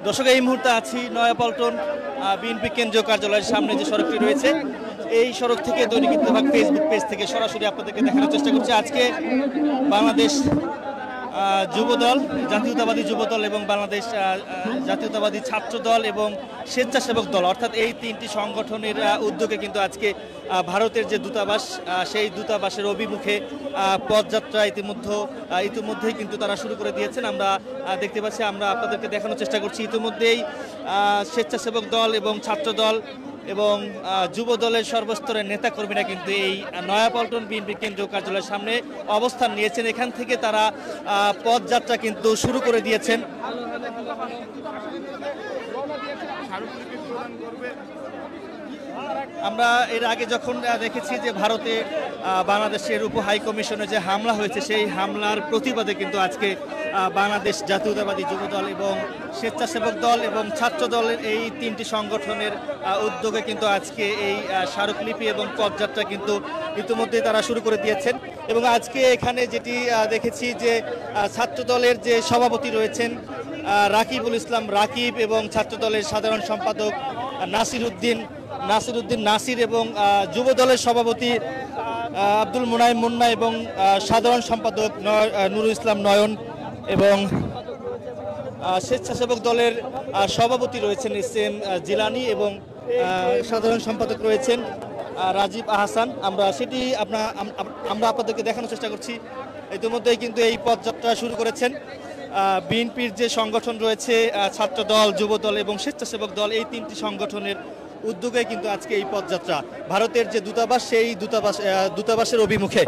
দর্শক, এই মুহূর্তে আছি নয়াপল্টন বিএনপি কেন্দ্রীয় কার্যালয়ের সামনে যে সড়কটি রয়েছে, এই সড়ক থেকে দৈনিক ইত্তেফাক ফেসবুক পেজ থেকে সরাসরি আপনাদেরকে দেখানোর চেষ্টা করছি। আজকে বাংলাদেশ যুবদল, জাতীয়তাবাদী যুবদল এবং বাংলাদেশ জাতীয়তাবাদী ছাত্র দল এবং স্বেচ্ছাসেবক দল, অর্থাৎ এই তিনটি সংগঠনের উদ্যোগে কিন্তু আজকে ভারতের যে দূতাবাস, সেই দূতাবাসের অভিমুখে পদযাত্রা ইতিমধ্যেই কিন্তু তারা শুরু করে দিয়েছেন। আমরা দেখতে পাচ্ছি, আমরা আপনাদেরকে দেখানোর চেষ্টা করছি। ইতিমধ্যেই স্বেচ্ছাসেবক দল এবং ছাত্র দল এবং যুব দলের সর্বস্তরের নেতাকর্মীরা কিন্তু এই নয়াপল্টন বিএনপি কেন্দ্রীয় কার্যালয়ের সামনে অবস্থান নিয়েছেন। এখান থেকে তারা পদযাত্রা কিন্তু শুরু করে দিয়েছেন। আমরা এর আগে যখন দেখেছি যে ভারতে বাংলাদেশের উপ হাই কমিশনে যে হামলা হয়েছে, সেই হামলার প্রতিবাদে কিন্তু আজকে বাংলাদেশ জাতীয়তাবাদী যুবদল এবং স্বেচ্ছাসেবক দল এবং ছাত্র দলের এই তিনটি সংগঠনের উদ্যোগে কিন্তু আজকে এই স্মারকলিপি এবং পদযাত্রা কিন্তু ইতিমধ্যেই তারা শুরু করে দিয়েছেন। এবং আজকে এখানে যেটি দেখেছি যে ছাত্র দলের যে সভাপতি রয়েছেন রাকিবুল ইসলাম রাকিব এবং ছাত্র দলের সাধারণ সম্পাদক নাসির উদ্দিন নাসির এবং যুব দলের সভাপতি আব্দুল মুনাইম মুন্না এবং সাধারণ সম্পাদক নুরুল ইসলাম নয়ন এবং স্বেচ্ছাসেবক দলের সভাপতি রয়েছেন এস.এম. জিলানী এবং সাধারণ সম্পাদক রয়েছেন রাজীব আহসান। আমরা আপনাদেরকে দেখানোর চেষ্টা করছি। ইতিমধ্যেই কিন্তু এই পদযাত্রা শুরু করেছেন বিএনপির যে সংগঠন রয়েছে, ছাত্র দল, যুব দল এবং স্বেচ্ছাসেবক দল, এই তিনটি সংগঠনের উদ্যোগে কিন্তু আজকে এই পদযাত্রা ভারতের যে দূতাবাস, সেই দূতাবাসের অভিমুখে।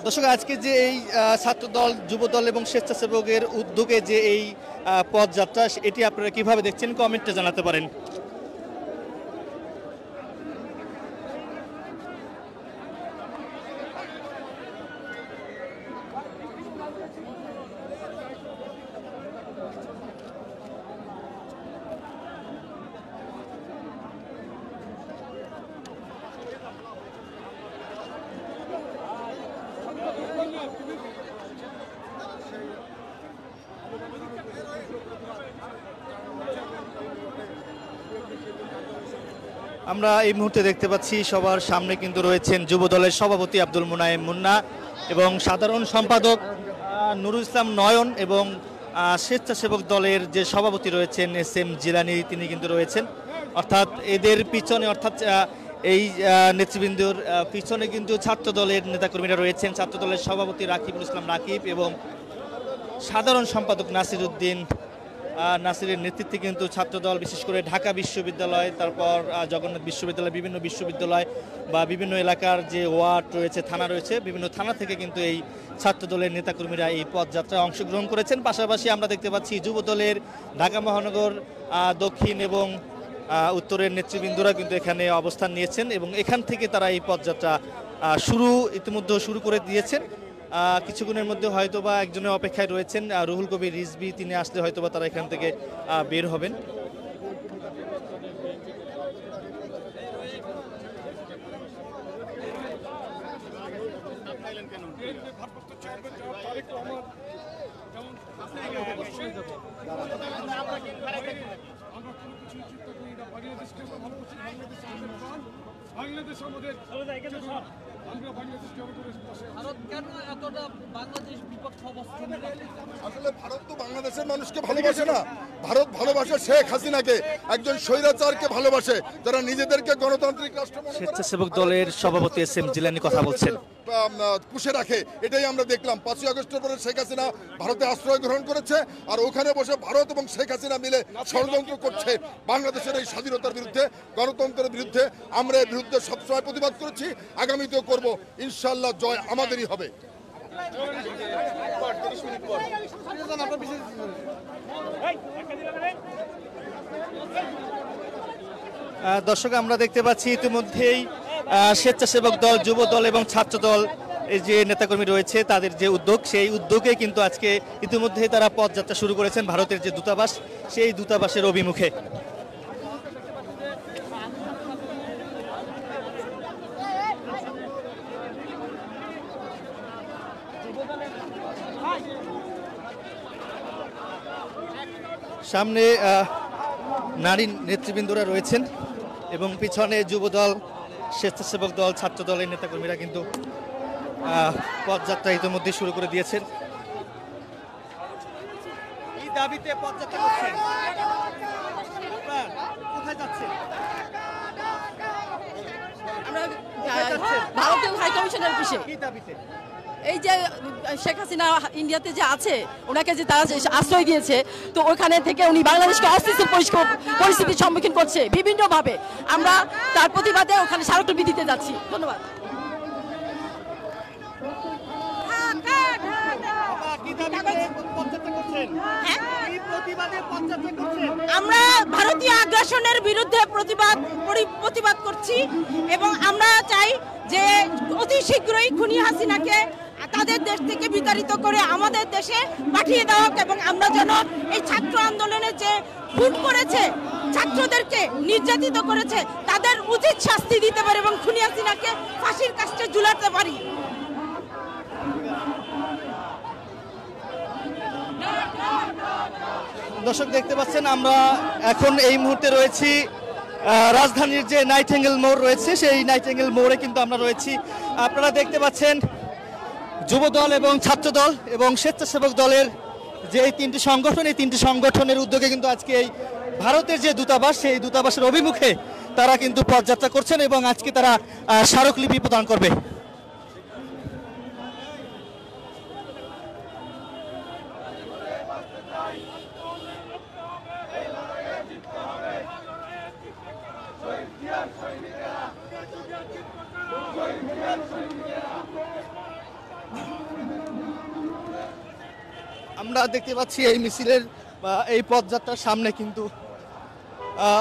দর্শক, আজকে যে এই ছাত্রদল, যুবদল এবং স্বেচ্ছাসেবকের উদ্যোগে যে এই পদযাত্রা, এটি আপনারা কিভাবে দেখছেন কমেন্টে জানাতে পারেন। আমরা এই মুহূর্তে দেখতে পাচ্ছি সবার সামনে কিন্তু রয়েছেন যুব দলের সভাপতি আব্দুল মুনাইম মুন্না এবং সাধারণ সম্পাদক নুরুল ইসলাম নয়ন এবং স্বেচ্ছাসেবক দলের যে সভাপতি রয়েছেন এস.এম. জিলানী, তিনি কিন্তু রয়েছেন। অর্থাৎ এদের পিছনে, অর্থাৎ এই নেতৃবৃন্দর পিছনে কিন্তু ছাত্র দলের নেতাকর্মীরা রয়েছেন। ছাত্র দলের সভাপতি রাকিবুল ইসলাম রাকিব এবং সাধারণ সম্পাদক নাসিরের নেতৃত্বে কিন্তু ছাত্রদল, বিশেষ করে ঢাকা বিশ্ববিদ্যালয়, তারপর জগন্নাথ বিশ্ববিদ্যালয়, বিভিন্ন বিশ্ববিদ্যালয় বা বিভিন্ন এলাকার যে ওয়ার্ড রয়েছে, থানা রয়েছে, বিভিন্ন থানা থেকে কিন্তু এই ছাত্রদলের নেতাকর্মীরা এই পদযাত্রায় অংশগ্রহণ করেছেন। পাশাপাশি আমরা দেখতে পাচ্ছি যুব দলের ঢাকা মহানগর দক্ষিণ এবং উত্তরের নেতৃবৃন্দরা কিন্তু এখানে অবস্থান নিয়েছেন এবং এখান থেকে তারা এই পদযাত্রা ইতিমধ্যে শুরু করে দিয়েছেন। কিছুক্ষণের মধ্যে হয়তোবা একজনের অপেক্ষায় রয়েছেন রুহুল কবির রিজভী, তিনি আসলে হয়তোবা তারা এখান থেকে বের হবেন। বাংলাদেশ আমাদের ভারত কেন এতটা বাংলাদেশ বিপক্ষে অবস্থান? আসলে ভারত তো বাংলাদেশের মানুষকে ভালোবাসে না, ভারত ভালোবাসে শেখ হাসিনাকে, একজন স্বৈরাচারকে ভালোবাসে, যারা নিজেদেরকে গণতান্ত্রিক রাষ্ট্র মনে করে। স্বেচ্ছাসেবক দলের সভাপতি এস.এম. জিলানী কথা বলছেন। পুষে রাখে, এটাই আমরা দেখলাম। 5ই আগস্টের পরে শেখ হাসিনা ভারতে আশ্রয় গ্রহণ করেছে, আর ওখানে বসে ভারত এবং শেখ হাসিনা মিলে ষড়যন্ত্র করছে বাংলাদেশের এই স্বাধীনতার বিরুদ্ধে, গণতন্ত্রের বিরুদ্ধে। আমরা এর বিরুদ্ধে সবসময় প্রতিবাদ করেছি, আগামীতেও করব। ইনশাআল্লাহ জয় আমাদেরই হবে। দর্শক, আমরা দেখতে পাচ্ছি ইতিমধ্যেই স্বেচ্ছাসেবক দল, যুব দল এবং ছাত্র দল এই যে নেতাকর্মী রয়েছে, তাদের যে উদ্যোগ, সেই উদ্যোগে কিন্তু আজকে ইতিমধ্যেই তারা পদযাত্রা শুরু করেছেন ভারতের যে দূতাবাস, সেই দূতাবাসের অভিমুখে। সামনে নারী নেতৃবৃন্দরা রয়েছেন এবং পিছনে যুবদল, স্বেচ্ছাসেবক দল, ছাত্র দলের নেতাকর্মীরা কিন্তু পদযাত্রা ইতিমধ্যে শুরু করে দিয়েছেন। এই দাবিতে পদযাত্রা করছেন, কোথায় যাচ্ছেন? আমরা ভারতীয় হাই কমিশনের অফিসে। কি দাবিতে? এই যে শেখ হাসিনা ইন্ডিয়াতে যে আছে, ওনাকে যে তারা যে আশ্রয় দিয়েছে, তো ওখানে থেকে উনি বাংলাদেশকে অস্থিতিশীল পরিস্থিতির সম্মুখীন করছে বিভিন্নভাবে। আমরা তার প্রতিবাদে ওখানে স্মারকলিপি দিতে যাচ্ছি। ধন্যবাদ। আমরা ভারতীয় আগ্রাসনের বিরুদ্ধে প্রতিবাদ করছি এবং আমরা চাই যে অতি শীঘ্রই খুনি হাসিনাকে তাদের দেশ থেকে বিতাড়িত করে আমাদের দেশে পাঠিয়ে দেওয়া হোক এবং আমরা যেন এই ছাত্র আন্দোলনে যে খুন করেছে, ছাত্রদেরকে নির্যাতিত করেছে, তাদের উচিত শাস্তি দিতে পারি এবং খুনি হাসিনাকে ফাঁসির কাস্টে ঝুলাতে পারি। দর্শক দেখতে পাচ্ছেন আমরা এখন এই মুহূর্তে রয়েছি রাজধানীর যে নাইটিঙ্গেল মোড় রয়েছে, সেই নাইটিঙ্গেল মোড়ে কিন্তু আমরা রয়েছি। আপনারা দেখতে পাচ্ছেন যুবদল এবং ছাত্রদল এবং স্বেচ্ছাসেবক দলের যে এই তিনটি সংগঠন, এই তিনটি সংগঠনের উদ্যোগে কিন্তু আজকে এই ভারতের যে দূতাবাস, সেই দূতাবাসের অভিমুখে তারা কিন্তু পদযাত্রা করছেন এবং আজকে তারা স্মারকলিপি প্রদান করবে। আমরা দেখতে পাচ্ছি এই মিছিলের বা এই পদযাত্রার সামনে কিন্তু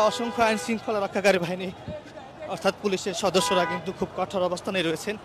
অসংখ্য আইন শৃঙ্খলা রক্ষাকারী বাহিনী অর্থাৎ পুলিশের সদস্যরা কিন্তু খুব কঠোর অবস্থানে রয়েছেন।